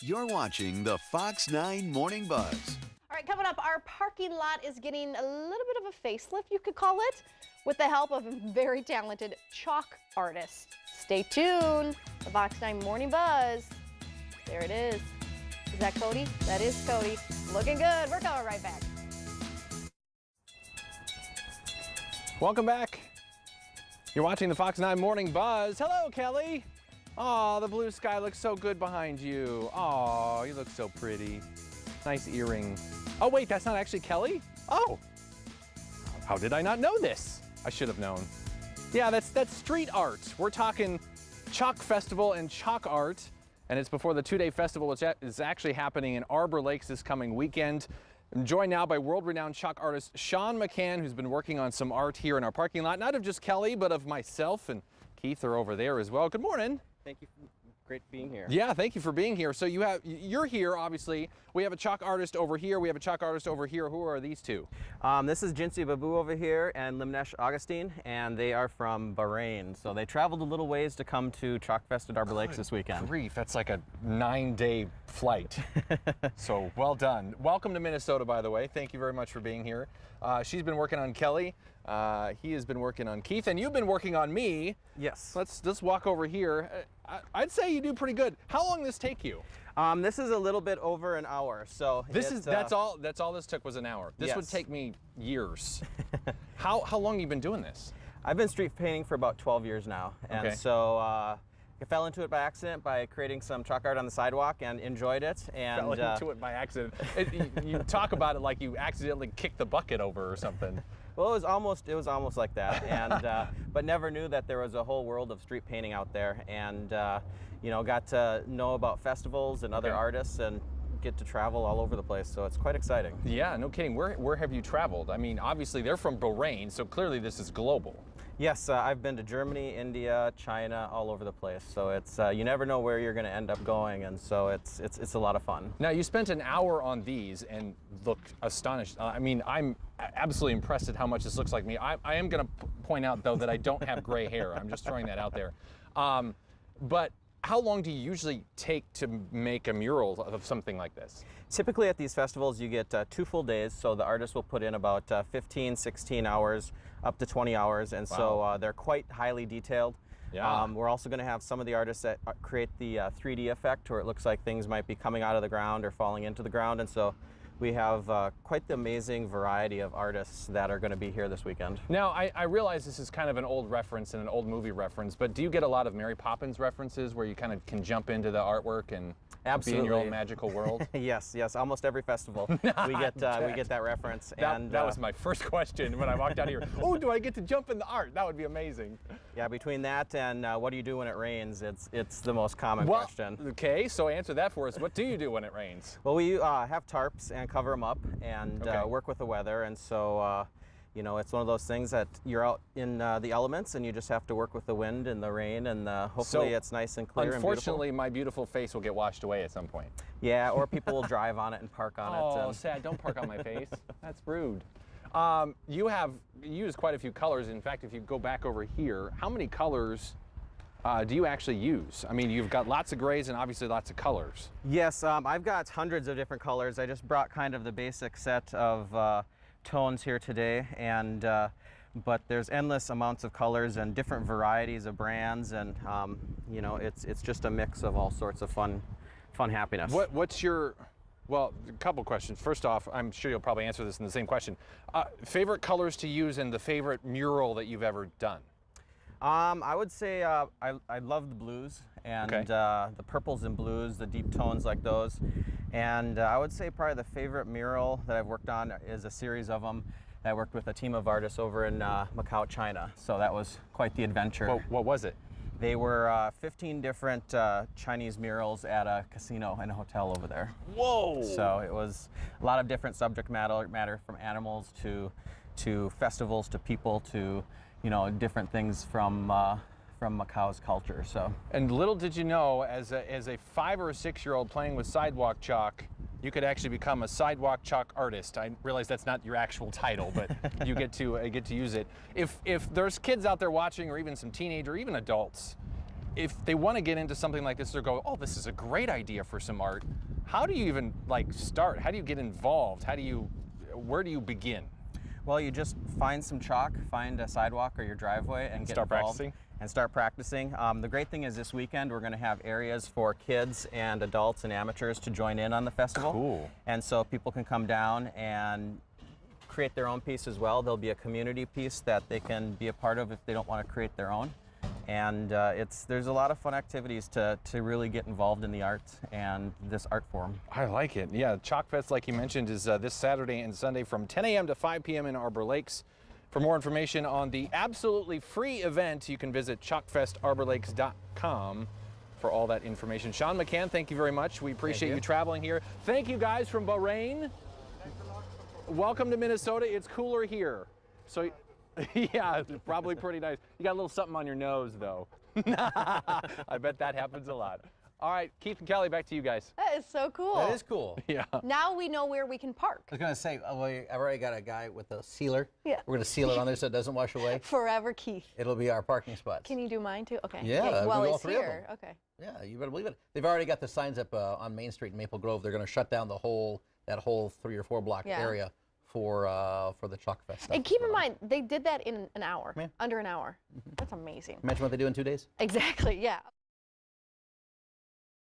You're watching the Fox 9 Morning Buzz. All right, coming up, our parking lot is getting a little bit of a facelift, you could call it, with the help of a very talented chalk artist. Stay tuned. The Fox 9 Morning Buzz. There it is. Is that Cody? That is Cody. Looking good. We're coming right back. Welcome back. You're watching the Fox 9 Morning Buzz. Hello, Kelly. Oh, the blue sky looks so good behind you. Oh, you look so pretty. Nice earring. Oh, wait, that's not actually Kelly? Oh, how did I not know this? I should have known. Yeah, that's street art. We're talking Chalk Festival and chalk art, and it's before the two-day festival, which is actually happening in Arbor Lakes this coming weekend. I'm joined now by world-renowned chalk artist Sean McCann, who's been working on some art here in our parking lot, not of just Kelly, but of myself and Keith are over there as well. Good morning. Thank you. Great being here. Yeah, thank you for being here. So you're here, obviously. We have a chalk artist over here. We have a chalk artist over here. Who are these two? This is Jinsi Babu over here and Limnesh Augustine, and they are from Bahrain. So they traveled a little ways to come to Chalkfest at Arbor Lakes this weekend. Grief, that's like a 9-day flight. So well done. Welcome to Minnesota, by the way. Thank you very much for being here. She's been working on Kelly. He has been working on Keith, and you've been working on me. Yes. Let's walk over here. I'd say you do pretty good. How long did this take you? This is a little bit over an hour. So that's all this took was an hour. This would take me years. How long have you been doing this? I've been street painting for about 12 years now. Okay. And so I fell into it by accident by creating some chalk art on the sidewalk and enjoyed it. And fell into it by accident. You talk about it like you accidentally kicked the bucket over or something. Well, it was almost like that, and but never knew that there was a whole world of street painting out there, and you know, got to know about festivals and other artists, and get to travel all over the place. So it's quite exciting. Yeah, no kidding. Where have you traveled? I mean, obviously they're from Bahrain, so clearly this is global. Yes, I've been to Germany, India, China, all over the place. So it's you never know where you're going to end up going, and so it's a lot of fun. Now you spent an hour on these and looked astonished. I mean, I'm absolutely impressed at how much this looks like me. I am going to point out though that I don't have gray hair. I'm just throwing that out there. But how long do you usually take to make a mural of something like this? Typically at these festivals you get 2 full days, so the artist will put in about 15, 16 hours, up to 20 hours, and so they're quite highly detailed. Yeah. We're also going to have some of the artists that create the 3D effect, where it looks like things might be coming out of the ground or falling into the ground, and so we have quite the amazing variety of artists that are going to be here this weekend. Now, I realize this is kind of an old reference and an old movie reference, but do you get a lot of Mary Poppins references where you kind of can jump into the artwork and be in your own magical world? Yes, almost every festival we get that reference. That was my first question when I walked out here. Oh, do I get to jump in the art? That would be amazing. Yeah, between that and what do you do when it rains, it's the most common question. Okay, so answer that for us. What do you do when it rains? Well, we have tarps and cover them up and work with the weather, and so you know, it's one of those things that you're out in the elements and you just have to work with the wind and the rain, and hopefully it's nice and clear and beautiful. Unfortunately, my beautiful face will get washed away at some point. Yeah, or people will drive on it and park on it. Oh, sad. Don't park on my face. That's rude. You use quite a few colors. In fact, if you go back over here, how many colors do you actually use? I mean, you've got lots of grays and obviously lots of colors. Yes, I've got hundreds of different colors. I just brought kind of the basic set of tones here today, and but there's endless amounts of colors and different varieties of brands, and you know, it's just a mix of all sorts of fun happiness. What's your, well, a couple questions. First off, I'm sure you'll probably answer this in the same question. Favorite colors to use and the favorite mural that you've ever done? I would say I love the blues and the purples and blues, the deep tones like those. And I would say probably the favorite mural that I've worked on is a series of them. I worked with a team of artists over in Macau, China. So that was quite the adventure. What was it? They were 15 different Chinese murals at a casino and a hotel over there. Whoa! So it was a lot of different subject matter from animals to festivals to people to, you know, different things from Macau's culture. So. And little did you know, as a 5 or 6 year old playing with sidewalk chalk, you could actually become a sidewalk chalk artist. I realize that's not your actual title, but you get to use it. If there's kids out there watching, or even some teenager, or even adults, if they want to get into something like this, or go, oh, this is a great idea for some art, how do you even like start? How do you get involved? Where do you begin? Well, you just find some chalk, find a sidewalk or your driveway, and get Start involved practicing? and start practicing. The great thing is this weekend we're going to have areas for kids and adults and amateurs to join in on the festival. Cool. And so people can come down and create their own piece as well. There'll be a community piece that they can be a part of if they don't want to create their own. And there's a lot of fun activities to really get involved in the arts and this art form. I like it. Yeah, Chalkfest, like you mentioned, is this Saturday and Sunday from 10 a.m. to 5 p.m. in Arbor Lakes. For more information on the absolutely free event, you can visit chalkfestarborlakes.com for all that information. Sean McCann, thank you very much. We appreciate you traveling here. Thank you guys from Bahrain. Welcome to Minnesota. It's cooler here. So, yeah, it's probably pretty nice. You got a little something on your nose, though. I bet that happens a lot. All right, Keith and Kelly, back to you guys. That is so cool. That is cool. Yeah. Now we know where we can park. I was going to say, I've already got a guy with a sealer. Yeah. We're going to seal it on there so it doesn't wash away. Forever Keith. It'll be our parking spots. Can you do mine too? Okay. Yeah, well, we do all it's three of here. them. Okay. Yeah, you better believe it. They've already got the signs up on Main Street in Maple Grove. They're going to shut down that whole 3 or 4 block area for the Chalkfest stuff. And keep in mind, they did that in an hour, Yeah. under an hour. That's amazing. Imagine what they do in 2 days. Exactly, yeah.